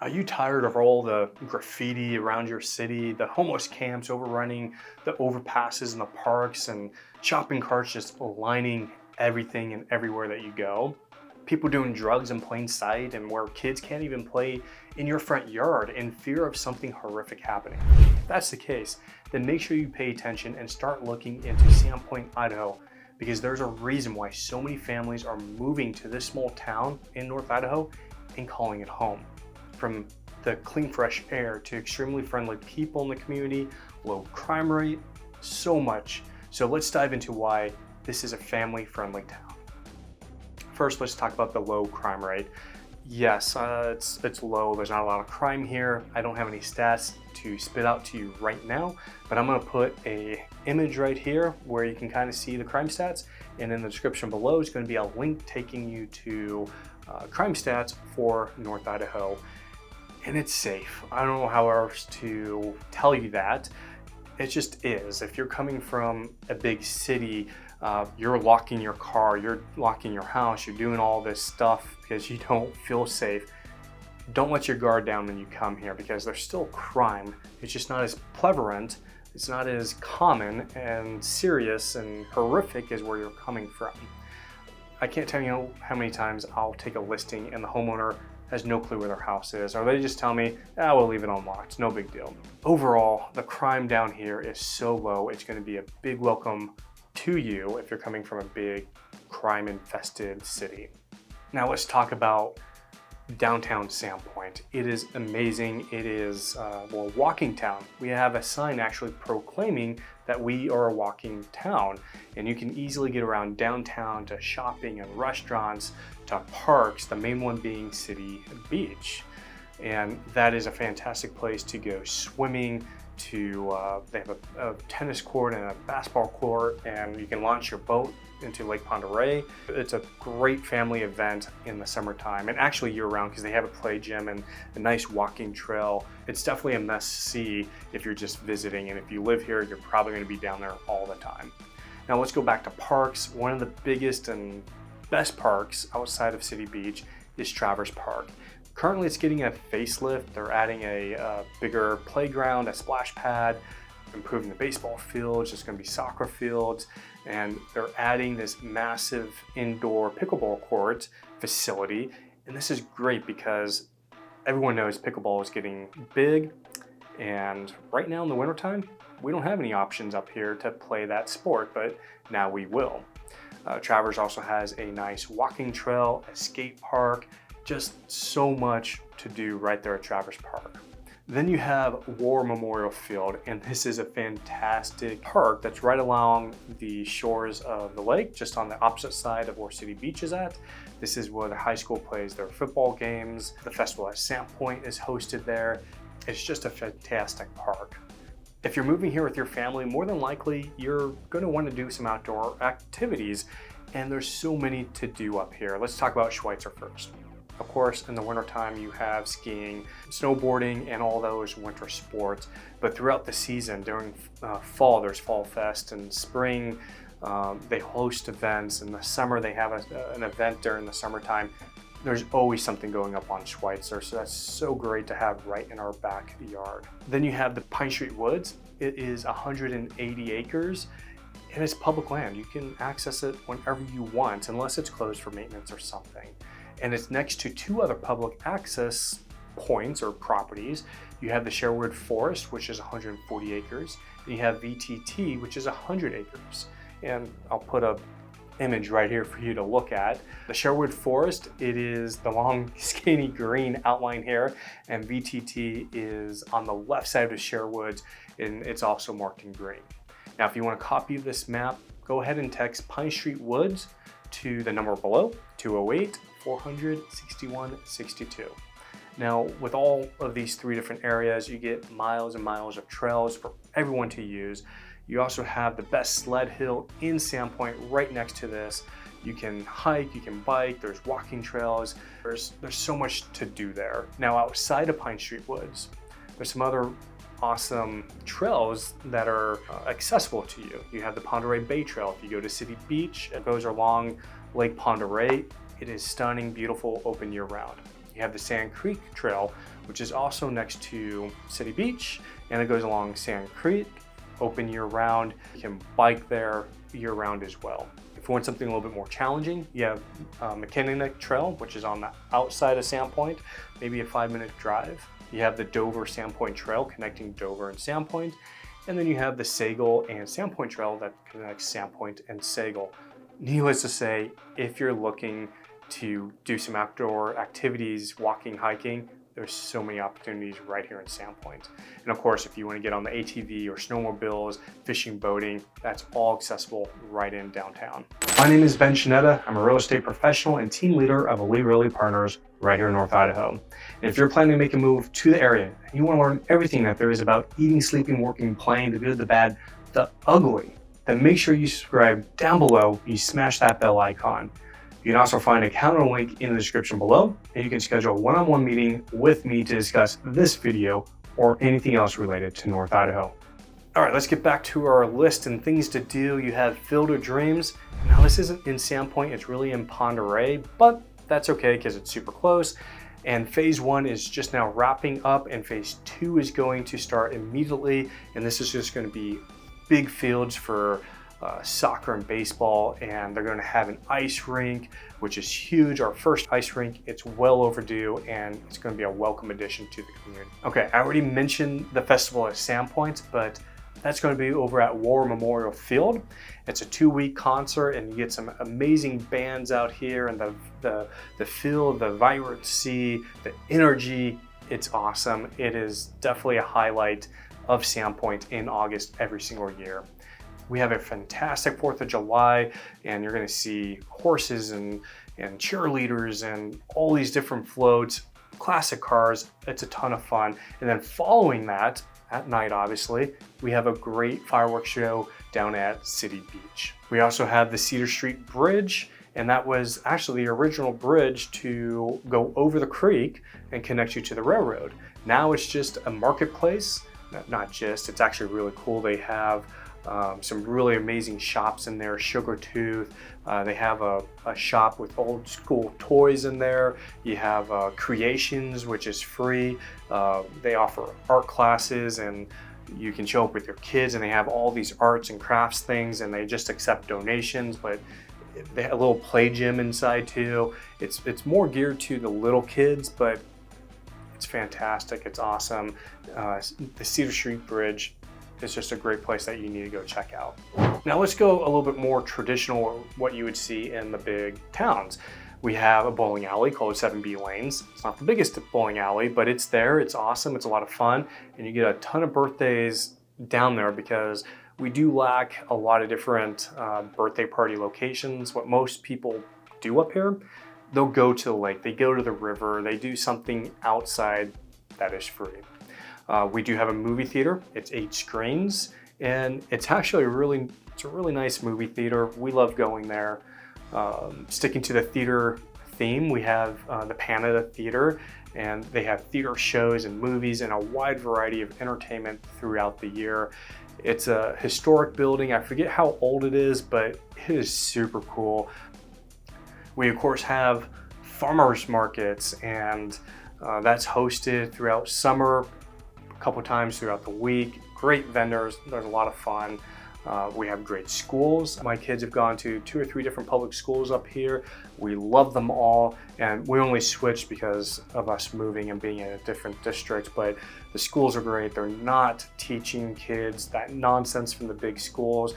Are you tired of all the graffiti around your city, the homeless camps overrunning the overpasses in the parks, and shopping carts just lining everything and everywhere that you go? People doing drugs in plain sight, and where kids can't even play in your front yard in fear of something horrific happening. If that's the case, then make sure you pay attention and start looking into Sandpoint, Idaho, because there's a reason why so many families are moving to this small town in North Idaho and calling it home. From the clean, fresh air to extremely friendly people in the community, low crime rate, so much. So let's dive into why this is a family-friendly town. First, let's talk about the low crime rate. Yes, it's low. There's not a lot of crime here. I don't have any stats to spit out to you right now, but I'm gonna put an image right here where you can kind of see the crime stats, and in the description below is gonna be a link taking you to crime stats for North Idaho. And it's safe. I don't know how else to tell you that. It just is. If you're coming from a big city, you're locking your car, you're locking your house, you're doing all this stuff because you don't feel safe. Don't let your guard down when you come here, because there's still crime. It's just not as prevalent, it's not as common and serious and horrific as where you're coming from. I can't tell you how many times I'll take a listing and the homeowner has no clue where their house is, or they just tell me, we'll leave it unlocked, no big deal. Overall, the crime down here is so low, it's gonna be a big welcome to you if you're coming from a big crime-infested city. Now let's talk about downtown Sandpoint. It is amazing. It is a walking town. We have a sign actually proclaiming that we are a walking town, and you can easily get around downtown to shopping and restaurants, to parks, the main one being City Beach. And that is a fantastic place to go swimming, they have a tennis court and a basketball court, and you can launch your boat into Lake Ponderay. It's a great family event in the summertime, and actually year-round, because they have a play gym and a nice walking trail. It's definitely a must-see if you're just visiting, and if you live here, you're probably going to be down there all the time. Now let's go back to parks. One of the biggest and best parks outside of City Beach is Travers Park. Currently it's getting a facelift. They're adding a bigger playground, a splash pad, improving the baseball fields. There's going to be soccer fields, and they're adding this massive indoor pickleball court facility. And this is great because everyone knows pickleball is getting big, and right now in the wintertime, we don't have any options up here to play that sport, but now we will. Travers also has a nice walking trail, a skate park, just so much to do right there at Travers Park. Then you have War Memorial Field, and this is a fantastic park that's right along the shores of the lake, just on the opposite side of where City Beach is at. This is where the high school plays their football games. The festival at Sandpoint is hosted there. It's just a fantastic park. If you're moving here with your family, more than likely you're going to want to do some outdoor activities, and there's so many to do up here. Let's talk about Schweitzer first. Of course, in the wintertime, you have skiing, snowboarding, and all those winter sports. But throughout the season, during fall, there's Fall Fest, and spring, they host events. In the summer, they have an event during the summertime. There's always something going up on Schweitzer, so that's so great to have right in our backyard. Then you have the Pine Street Woods. It is 180 acres, and it's public land. You can access it whenever you want, unless it's closed for maintenance or something. And it's next to two other public access points or properties. You have the Sherwood Forest, which is 140 acres, and you have VTT, which is 100 acres. And I'll put a image right here for you to look at. The Sherwood Forest, it is the long skinny green outline here, and VTT is on the left side of the Sherwoods, and it's also marked in green. Now, if you want a copy of this map, go ahead and text Pine Street Woods to the number below, 208-400-6162. Now, with all of these three different areas, you get miles and miles of trails for everyone to use. You also have the best sled hill in Sandpoint right next to this. You can hike, you can bike, there's walking trails. There's so much to do there. Now, outside of Pine Street Woods, there's some other awesome trails that are accessible to you. You have the Ponderay Bay Trail. If you go to City Beach, it goes along Lake Ponderay. It is stunning, beautiful, open year-round. You have the Sand Creek Trail, which is also next to City Beach, and it goes along Sand Creek, open year-round. You can bike there year-round as well. If you want something a little bit more challenging, you have McKinnon Trail, which is on the outside of Sandpoint, maybe a 5-minute drive. You have the Dover Sandpoint Trail connecting Dover and Sandpoint, and then you have the Sagal and Sandpoint Trail that connects Sandpoint and Sagal. Needless to say, if you're looking to do some outdoor activities, walking, hiking, there's so many opportunities right here in Sandpoint. And of course, if you want to get on the ATV or snowmobiles, fishing, boating, that's all accessible right in downtown. My name is Ben Geanetta. I'm a real estate professional and team leader of Elite Realty Partners right here in North Idaho. And if you're planning to make a move to the area, and you want to learn everything that there is about eating, sleeping, working, playing, the good, the bad, the ugly, then make sure you subscribe down below. You smash that bell icon. You can also find a calendar link in the description below, and you can schedule a one-on-one meeting with me to discuss this video or anything else related to North Idaho. All right, let's get back to our list and things to do. You have Field of Dreams. Now this isn't in Sandpoint, it's really in Ponderay, but that's okay because it's super close. And phase 1 is just now wrapping up, and phase 2 is going to start immediately. And this is just going to be big fields for soccer and baseball, and they're going to have an ice rink, which is huge. Our first ice rink. It's well overdue, and it's going to be a welcome addition to the community. Okay, I already mentioned the festival at Sandpoint, but that's going to be over at War Memorial Field. It's a 2-week concert, and you get some amazing bands out here, and the field, the vibrancy, the energy. It's awesome. It is definitely a highlight of Sandpoint in August every single year. We have a fantastic 4th of July, and you're going to see horses and cheerleaders and all these different floats, classic cars. It's a ton of fun. And then following that, at night obviously, we have a great fireworks show down at City Beach. We also have the Cedar Street Bridge, and that was actually the original bridge to go over the creek and connect you to the railroad. Now it's just a marketplace. Not just, it's actually really cool. They have some really amazing shops in there. Sugar Tooth, they have a shop with old school toys in there. You have Creations, which is free. They offer art classes, and you can show up with your kids, and they have all these arts and crafts things, and they just accept donations, but they have a little play gym inside too. It's more geared to the little kids, but it's fantastic. It's awesome. The Cedar Street Bridge is just a great place that you need to go check out. Now let's go a little bit more traditional, what you would see in the big towns. We have a bowling alley called 7B Lanes. It's not the biggest bowling alley, but it's there. It's awesome. It's a lot of fun. And you get a ton of birthdays down there because we do lack a lot of different birthday party locations. What most people do up here, they'll go to the lake, they go to the river, they do something outside that is free. We do have a movie theater. It's 8 screens, and it's actually a really nice movie theater. We love going there. Sticking to the theater theme, we have the Canada Theater, and they have theater shows and movies and a wide variety of entertainment throughout the year. It's a historic building. I forget how old it is, but it is super cool. We of course have farmers markets, and that's hosted throughout summer, a couple times throughout the week. Great vendors, there's a lot of fun. We have great schools. My kids have gone to 2 or 3 different public schools up here. We love them all, and we only switched because of us moving and being in a different district, but the schools are great. They're not teaching kids that nonsense from the big schools.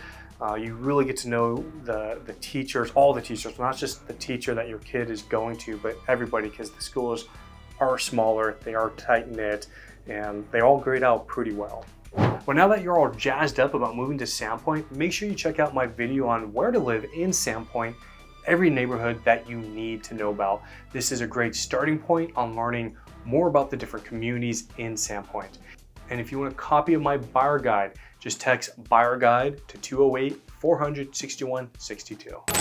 You really get to know the teachers, all the teachers, not just the teacher that your kid is going to, but everybody, because the schools are smaller, they are tight-knit, and they all grade out pretty well. Well, now that you're all jazzed up about moving to Sandpoint, make sure you check out my video on where to live in Sandpoint, every neighborhood that you need to know about. This is a great starting point on learning more about the different communities in Sandpoint. And if you want a copy of my buyer guide, just text buyer guide to 208-400-6162.